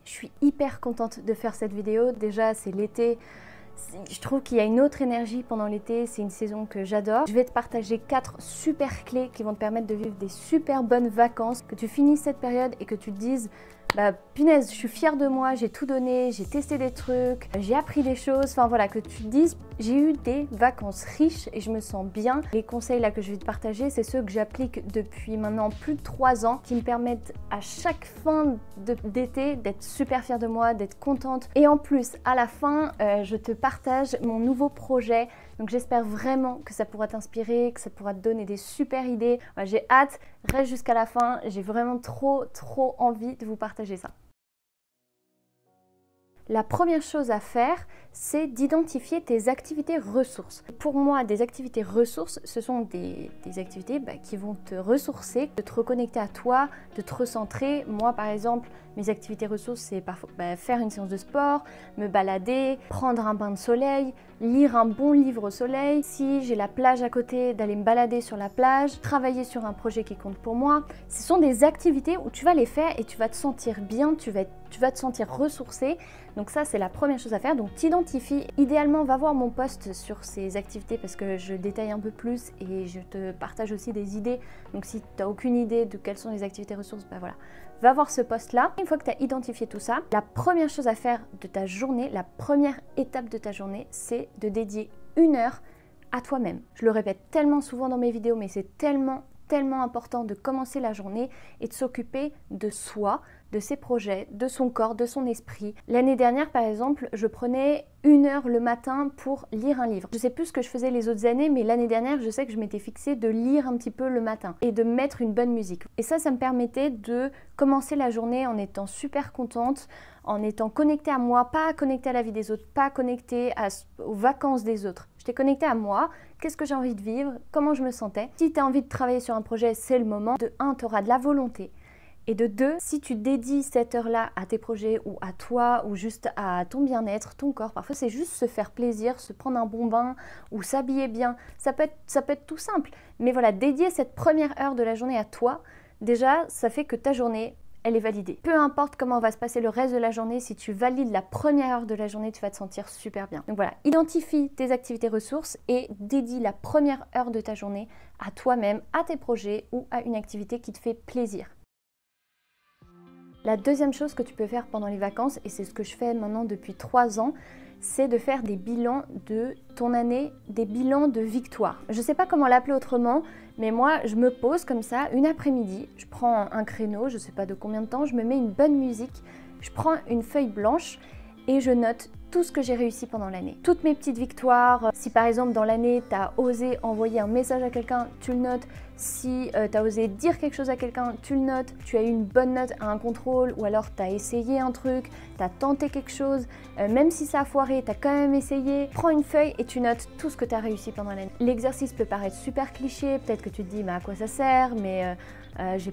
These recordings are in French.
Je suis hyper contente de faire cette vidéo. Déjà, c'est l'été. Je trouve qu'il y a une autre énergie pendant l'été, c'est une saison que j'adore. Je vais te partager 4 super clés qui vont te permettre de vivre des super bonnes vacances, que tu finisses cette période et que tu te dises bah punaise, je suis fière de moi, j'ai tout donné, j'ai testé des trucs, j'ai appris des choses, enfin voilà, que tu te dises j'ai eu des vacances riches et je me sens bien. Les conseils là que je vais te partager, c'est ceux que j'applique depuis maintenant plus de 3 ans, qui me permettent à chaque fin d'été d'être super fière de moi, d'être contente. Et en plus, à la fin, je te partage mon nouveau projet. Donc j'espère vraiment que ça pourra t'inspirer, que ça pourra te donner des super idées. J'ai hâte, reste jusqu'à la fin, j'ai vraiment trop envie de vous partager ça. La première chose à faire, c'est d'identifier tes activités ressources. Pour moi, des activités ressources, ce sont des activités qui vont te ressourcer, de te reconnecter à toi, de te recentrer. Moi, par exemple, mes activités ressources, c'est parfois faire une séance de sport, me balader, prendre un bain de soleil, lire un bon livre au soleil. Si j'ai la plage à côté, d'aller me balader sur la plage, travailler sur un projet qui compte pour moi. Ce sont des activités où tu vas les faire et tu vas te sentir bien, tu vas te sentir ressourcé. Donc ça, c'est la première chose à faire. Donc t'identifie. Idéalement, va voir mon post sur ces activités parce que je détaille un peu plus et je te partage aussi des idées. Donc si tu n'as aucune idée de quelles sont les activités ressources, voilà, va voir ce post-là. Une fois que tu as identifié tout ça, la première chose à faire de ta journée, la première étape de ta journée, c'est de dédier 1 heure à toi-même. Je le répète tellement souvent dans mes vidéos, mais c'est tellement important de commencer la journée et de s'occuper de soi, de ses projets, de son corps, de son esprit. L'année dernière, par exemple, je prenais 1 heure le matin pour lire un livre. Je sais plus ce que je faisais les autres années, mais l'année dernière, je sais que je m'étais fixée de lire un petit peu le matin et de mettre une bonne musique. Et ça me permettait de commencer la journée en étant super contente, en étant connectée à moi, pas connectée à la vie des autres, pas connectée aux vacances des autres. J'étais connectée à moi, qu'est-ce que j'ai envie de vivre, comment je me sentais. Si tu as envie de travailler sur un projet, c'est le moment. De 1, tu auras de la volonté. Et de 2, si tu dédies cette heure-là à tes projets ou à toi ou juste à ton bien-être, ton corps, parfois c'est juste se faire plaisir, se prendre un bon bain ou s'habiller bien. Ça peut être tout simple. Mais voilà, dédier cette première heure de la journée à toi, déjà, ça fait que ta journée, elle est validée. Peu importe comment va se passer le reste de la journée, si tu valides la première heure de la journée, tu vas te sentir super bien. Donc voilà, identifie tes activités ressources et dédie la première heure de ta journée à toi-même, à tes projets ou à une activité qui te fait plaisir. La deuxième chose que tu peux faire pendant les vacances, et c'est ce que je fais maintenant depuis 3 ans, c'est de faire des bilans de ton année, des bilans de victoire. Je ne sais pas comment l'appeler autrement, mais moi je me pose comme ça une après-midi, je prends un créneau, je ne sais pas de combien de temps, je me mets une bonne musique, je prends une feuille blanche et je note tout ce que j'ai réussi pendant l'année. Toutes mes petites victoires. Si par exemple dans l'année tu as osé envoyer un message à quelqu'un, tu le notes. Si tu as osé dire quelque chose à quelqu'un, tu le notes. Tu as eu une bonne note à un contrôle ou alors tu as essayé un truc, tu as tenté quelque chose, même si ça a foiré, tu as quand même essayé. Prends une feuille et tu notes tout ce que tu as réussi pendant l'année. L'exercice peut paraître super cliché, peut-être que tu te dis mais à quoi ça sert, mais j'ai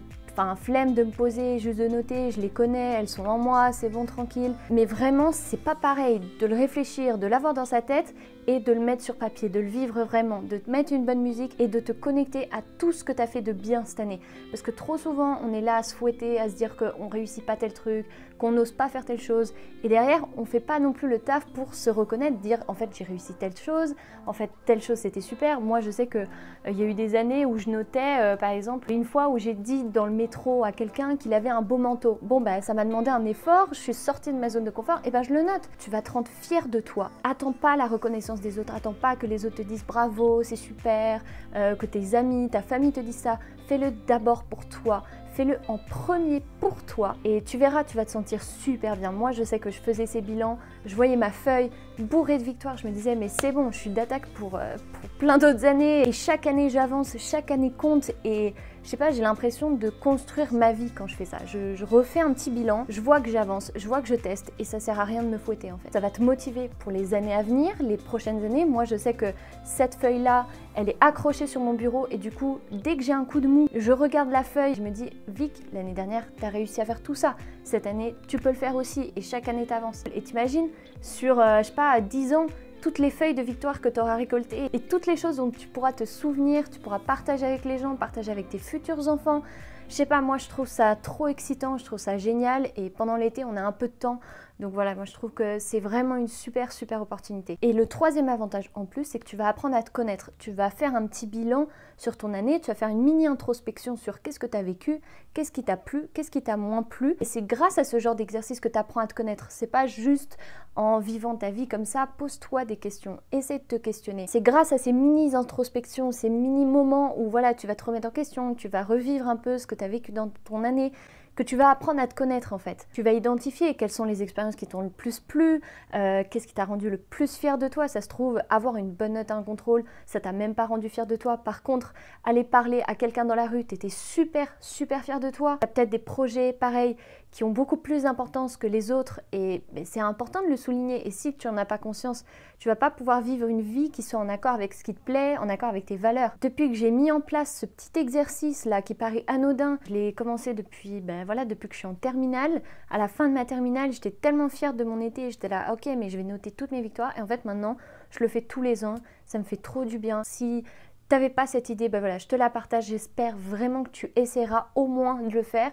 flemme de me poser, juste de noter, je les connais, elles sont en moi, c'est bon, tranquille. Mais vraiment, c'est pas pareil de le réfléchir, de l'avoir dans sa tête et de le mettre sur papier, de le vivre vraiment, de te mettre une bonne musique et de te connecter à tout ce que tu as fait de bien cette année. Parce que trop souvent, on est là à se fouetter, à se dire qu'on réussit pas tel truc, qu'on n'ose pas faire telle chose. Et derrière, on fait pas non plus le taf pour se reconnaître, dire en fait j'ai réussi telle chose, en fait telle chose c'était super. Moi je sais que il y a eu des années où je notais, par exemple, une fois où j'ai dit dans le métro à quelqu'un qu'il avait un beau manteau. Bon ça m'a demandé un effort, je suis sortie de ma zone de confort, et je le note. Tu vas te rendre fier de toi. Attends pas la reconnaissance des autres, attends pas que les autres te disent bravo, c'est super, que tes amis, ta famille te disent ça. Fais-le d'abord pour toi. fais-le en premier pour toi et tu verras, tu vas te sentir super bien. Moi, je sais que je faisais ces bilans, je voyais ma feuille bourrée de victoires, je me disais mais c'est bon, je suis d'attaque pour plein d'autres années et chaque année j'avance, chaque année compte et je sais pas, j'ai l'impression de construire ma vie quand je fais ça. Je refais un petit bilan, je vois que j'avance, je vois que je teste et ça sert à rien de me fouetter en fait. Ça va te motiver pour les années à venir, les prochaines années. Moi, je sais que cette feuille-là, elle est accrochée sur mon bureau et du coup, dès que j'ai un coup de mou, je regarde la feuille, je me dis Vic, l'année dernière, tu as réussi à faire tout ça. Cette année, tu peux le faire aussi et chaque année, t'avances. Et t'imagines, sur, je sais pas, 10 ans, toutes les feuilles de victoire que tu auras récoltées et toutes les choses dont tu pourras te souvenir, tu pourras partager avec les gens, partager avec tes futurs enfants. Je sais pas, moi je trouve ça trop excitant, je trouve ça génial et pendant l'été on a un peu de temps. Donc voilà, moi je trouve que c'est vraiment une super opportunité. Et le troisième avantage en plus, c'est que tu vas apprendre à te connaître. Tu vas faire un petit bilan sur ton année, tu vas faire une mini introspection sur qu'est-ce que tu as vécu, qu'est-ce qui t'a plu, qu'est-ce qui t'a moins plu. Et c'est grâce à ce genre d'exercice que tu apprends à te connaître. C'est pas juste en vivant ta vie comme ça, pose-toi des questions, essaie de te questionner. C'est grâce à ces mini introspections, ces mini moments où voilà, tu vas te remettre en question, tu vas revivre un peu ce que tu as vécu dans ton année, que tu vas apprendre à te connaître en fait. Tu vas identifier quelles sont les expériences qui t'ont le plus plu, qu'est-ce qui t'a rendu le plus fier de toi. Ça se trouve, avoir une bonne note à un contrôle, ça t'a même pas rendu fier de toi. Par contre, aller parler à quelqu'un dans la rue, t'étais super fier de toi. T'as peut-être des projets pareils qui ont beaucoup plus d'importance que les autres et c'est important de le souligner. Et si tu n'en as pas conscience, tu vas pas pouvoir vivre une vie qui soit en accord avec ce qui te plaît, en accord avec tes valeurs. Depuis que j'ai mis en place ce petit exercice là qui paraît anodin, je l'ai commencé depuis, depuis que je suis en terminale. À la fin de ma terminale, j'étais tellement fière de mon été, j'étais là, ok, mais je vais noter toutes mes victoires. Et en fait, maintenant, je le fais tous les ans. Ça me fait trop du bien. Si t'avais pas cette idée, voilà, je te la partage. J'espère vraiment que tu essaieras au moins de le faire.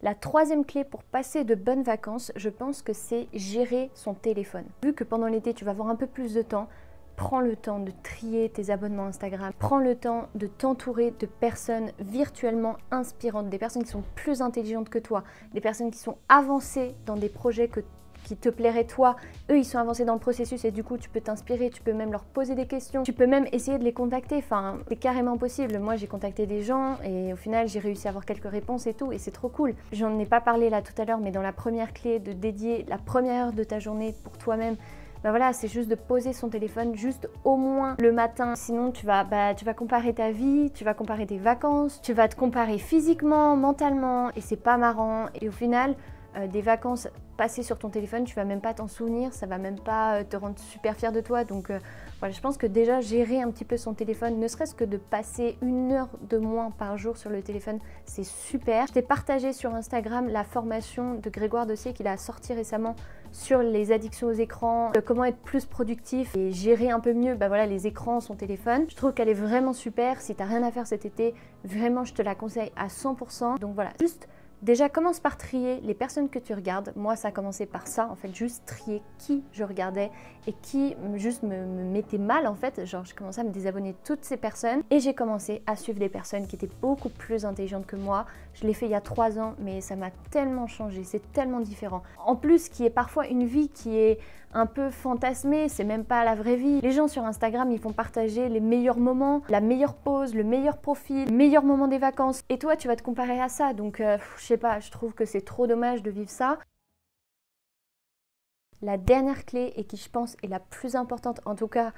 La troisième clé pour passer de bonnes vacances, je pense que c'est gérer son téléphone. Vu que pendant l'été, tu vas avoir un peu plus de temps, prends le temps de trier tes abonnements Instagram. Prends le temps de t'entourer de personnes virtuellement inspirantes, des personnes qui sont plus intelligentes que toi, des personnes qui sont avancées dans des projets qui te plairaient toi. Eux, ils sont avancés dans le processus et du coup, tu peux t'inspirer, tu peux même leur poser des questions, tu peux même essayer de les contacter. Enfin, c'est carrément possible. Moi, j'ai contacté des gens et au final, j'ai réussi à avoir quelques réponses et tout et c'est trop cool. J'en ai pas parlé là tout à l'heure, mais dans la première clé de dédier la première heure de ta journée pour toi-même, voilà, c'est juste de poser son téléphone juste au moins le matin. Sinon, tu vas comparer ta vie, tu vas comparer tes vacances, tu vas te comparer physiquement, mentalement et c'est pas marrant. Et au final, des vacances passées sur ton téléphone, tu vas même pas t'en souvenir, ça va même pas te rendre super fier de toi. Donc voilà, je pense que déjà gérer un petit peu son téléphone, ne serait-ce que de passer 1 heure de moins par jour sur le téléphone, c'est super. Je t'ai partagé sur Instagram la formation de Grégoire Dossier qu'il a sorti récemment sur les addictions aux écrans, comment être plus productif et gérer un peu mieux les écrans, son téléphone. Je trouve qu'elle est vraiment super. Si t'as rien à faire cet été, vraiment je te la conseille à 100%. Donc voilà, juste déjà, commence par trier les personnes que tu regardes. Moi, ça a commencé par ça, en fait, juste trier qui je regardais et qui juste me mettait mal, en fait. Genre, j'ai commencé à me désabonner de toutes ces personnes et j'ai commencé à suivre des personnes qui étaient beaucoup plus intelligentes que moi. Je l'ai fait il y a 3 ans, mais ça m'a tellement changé, c'est tellement différent. En plus, qui est parfois une vie qui est un peu fantasmée, c'est même pas la vraie vie. Les gens sur Instagram, ils font partager les meilleurs moments, la meilleure pause, le meilleur profil, le meilleur moment des vacances. Et toi, tu vas te comparer à ça. Donc, je sais pas, je trouve que c'est trop dommage de vivre ça. La dernière clé, et qui je pense est la plus importante, en tout cas,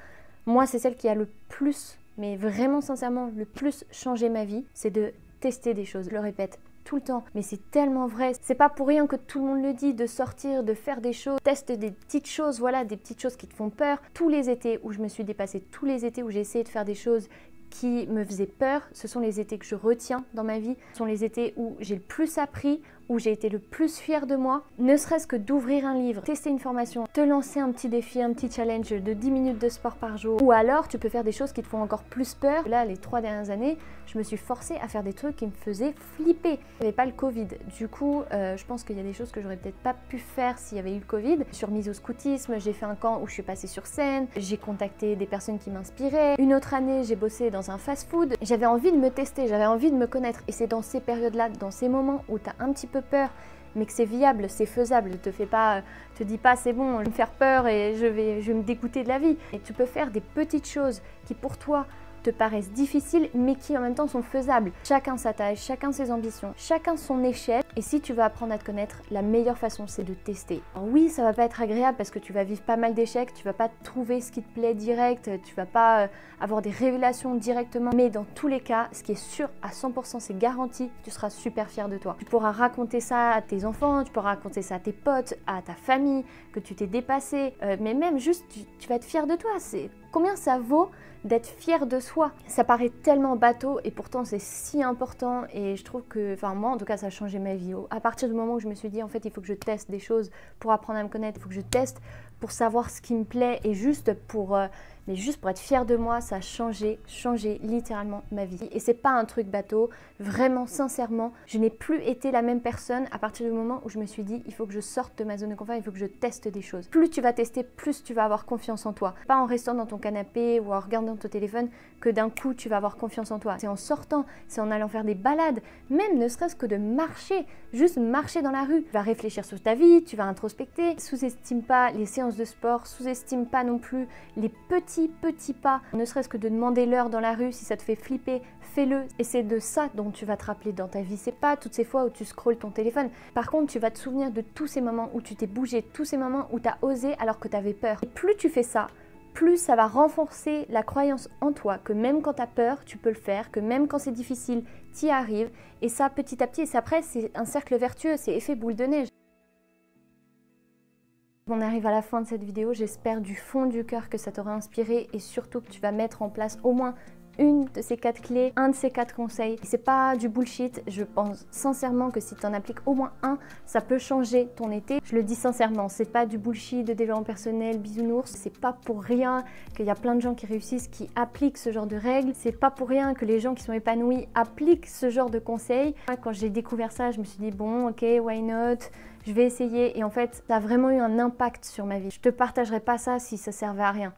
moi, c'est celle qui a le plus, mais vraiment sincèrement, le plus changé ma vie, c'est de tester des choses. Je le répète tout le temps, mais c'est tellement vrai. C'est pas pour rien que tout le monde le dit, de sortir, de faire des choses, teste des petites choses, voilà, des petites choses qui te font peur. Tous les étés où je me suis dépassée, tous les étés où j'ai essayé de faire des choses qui me faisaient peur, ce sont les étés que je retiens dans ma vie. Ce sont les étés où j'ai le plus appris, où j'ai été le plus fière de moi. Ne serait-ce que d'ouvrir un livre, tester une formation, te lancer un petit défi, un petit challenge de 10 minutes de sport par jour. Ou alors, tu peux faire des choses qui te font encore plus peur. Là, les 3 dernières années, je me suis forcée à faire des trucs qui me faisaient flipper. Il n'y avait pas le Covid. Du coup, je pense qu'il y a des choses que j'aurais peut-être pas pu faire s'il y avait eu le Covid. Sur mise au scoutisme, j'ai fait un camp où je suis passée sur scène. J'ai contacté des personnes qui m'inspiraient. Une autre année, j'ai bossé dans un fast-food. J'avais envie de me tester, j'avais envie de me connaître. Et c'est dans ces périodes-là, dans ces moments où tu as un petit peu peur, mais que c'est viable, c'est faisable. Te dis pas c'est bon, je vais me faire peur et je vais me dégoûter de la vie. Et tu peux faire des petites choses qui pour toi te paraissent difficiles mais qui en même temps sont faisables. Chacun sa taille, chacun ses ambitions, chacun son échelle. Et si tu veux apprendre à te connaître, la meilleure façon c'est de tester. Alors oui, ça va pas être agréable parce que tu vas vivre pas mal d'échecs, tu vas pas trouver ce qui te plaît direct, tu vas pas avoir des révélations directement. Mais dans tous les cas, ce qui est sûr à 100%, c'est garanti, tu seras super fier de toi. Tu pourras raconter ça à tes enfants, tu pourras raconter ça à tes potes, à ta famille, que tu t'es dépassé. Mais même juste, tu vas être fier de toi. C'est combien ça vaut d'être fier de soi. Ça paraît tellement bateau et pourtant c'est si important et je trouve que, enfin moi en tout cas ça a changé ma vie. À partir du moment où je me suis dit en fait il faut que je teste des choses pour apprendre à me connaître, il faut que je teste pour savoir ce qui me plaît et juste pour être fière de moi, ça a changé littéralement ma vie. Et c'est pas un truc bateau, vraiment sincèrement, je n'ai plus été la même personne à partir du moment où je me suis dit il faut que je sorte de ma zone de confort, il faut que je teste des choses. Plus tu vas tester, plus tu vas avoir confiance en toi. Pas en restant dans ton canapé ou en regardant ton téléphone que d'un coup tu vas avoir confiance en toi. C'est en sortant, c'est en allant faire des balades, même ne serait-ce que de marcher, juste marcher dans la rue. Tu vas réfléchir sur ta vie, tu vas introspecter. Sous-estime pas les séances de sport, sous-estime pas non plus les petits pas, ne serait-ce que de demander l'heure dans la rue, si ça te fait flipper, fais-le. Et c'est de ça dont tu vas te rappeler dans ta vie. C'est pas toutes ces fois où tu scrolles ton téléphone. Par contre, tu vas te souvenir de tous ces moments où tu t'es bougé, tous ces moments où tu as osé alors que tu avais peur. Et plus tu fais ça, plus ça va renforcer la croyance en toi, que même quand tu as peur, tu peux le faire, que même quand c'est difficile, tu y arrives. Et ça, petit à petit, et après, c'est un cercle vertueux, c'est effet boule de neige. On arrive à la fin de cette vidéo, j'espère du fond du cœur que ça t'aura inspiré et surtout que tu vas mettre en place au moins une de ces 4 clés, un de ces 4 conseils. C'est pas du bullshit, je pense sincèrement que si tu en appliques au moins un, ça peut changer ton été. Je le dis sincèrement, c'est pas du bullshit de développement personnel, bisounours, c'est pas pour rien qu'il y a plein de gens qui réussissent, qui appliquent ce genre de règles, c'est pas pour rien que les gens qui sont épanouis appliquent ce genre de conseils. Quand j'ai découvert ça, je me suis dit bon ok, why not, je vais essayer et en fait ça a vraiment eu un impact sur ma vie. Je te partagerai pas ça si ça servait à rien.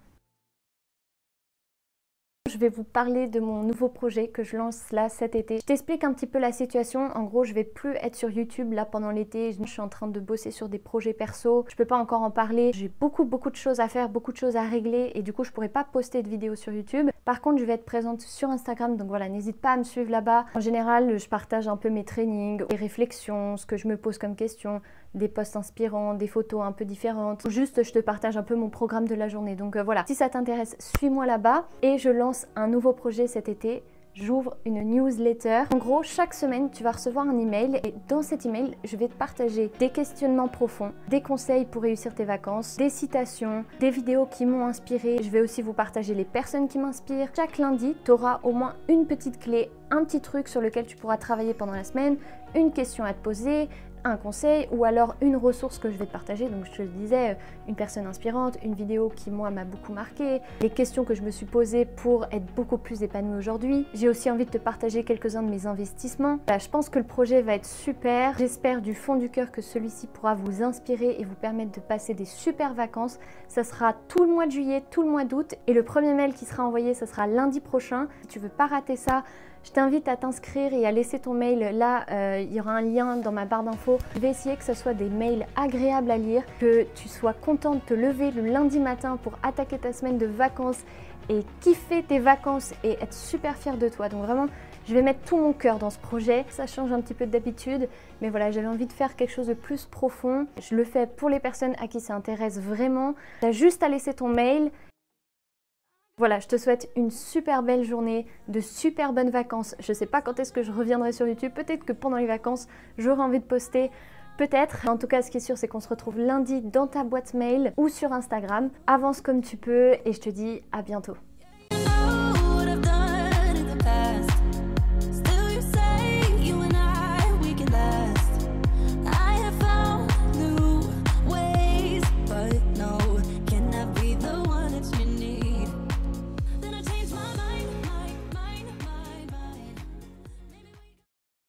Je vais vous parler de mon nouveau projet que je lance là cet été. Je t'explique un petit peu la situation. En gros, je vais plus être sur YouTube là pendant l'été. Je suis en train de bosser sur des projets perso. Je peux pas encore en parler. J'ai beaucoup de choses à faire, beaucoup de choses à régler et du coup, je pourrais pas poster de vidéos sur YouTube. Par contre, je vais être présente sur Instagram. Donc voilà, n'hésite pas à me suivre là-bas. En général, je partage un peu mes trainings, mes réflexions, ce que je me pose comme questions, des posts inspirants, des photos un peu différentes. Juste, je te partage un peu mon programme de la journée. Donc voilà, si ça t'intéresse, suis-moi là-bas. Et je lance un nouveau projet cet été. J'ouvre une newsletter. En gros, chaque semaine, tu vas recevoir un email et dans cet email, je vais te partager des questionnements profonds, des conseils pour réussir tes vacances, des citations, des vidéos qui m'ont inspiré. Je vais aussi vous partager les personnes qui m'inspirent. Chaque lundi, tu auras au moins une petite clé, un petit truc sur lequel tu pourras travailler pendant la semaine, une question à te poser, un conseil ou alors une ressource que je vais te partager. Donc je te disais, une personne inspirante, une vidéo qui moi m'a beaucoup marqué, les questions que je me suis posées pour être beaucoup plus épanouie aujourd'hui. J'ai aussi envie de te partager quelques-uns de mes investissements. Là, je pense que le projet va être super. J'espère du fond du cœur que celui-ci pourra vous inspirer et vous permettre de passer des super vacances. Ça sera tout le mois de juillet, tout le mois d'août et le premier mail qui sera envoyé, ça sera lundi prochain. Si tu veux pas rater ça, je t'invite à t'inscrire et à laisser ton mail. Là, il y aura un lien dans ma barre d'infos. Je vais essayer que ce soit des mails agréables à lire, que tu sois content de te lever le lundi matin pour attaquer ta semaine de vacances et kiffer tes vacances et être super fier de toi. Donc vraiment, je vais mettre tout mon cœur dans ce projet. Ça change un petit peu d'habitude, mais voilà, j'avais envie de faire quelque chose de plus profond. Je le fais pour les personnes à qui ça intéresse vraiment. Tu as juste à laisser ton mail. Voilà, je te souhaite une super belle journée, de super bonnes vacances. Je ne sais pas quand est-ce que je reviendrai sur YouTube. Peut-être que pendant les vacances, j'aurai envie de poster. Peut-être. En tout cas, ce qui est sûr, c'est qu'on se retrouve lundi dans ta boîte mail ou sur Instagram. Avance comme tu peux et je te dis à bientôt.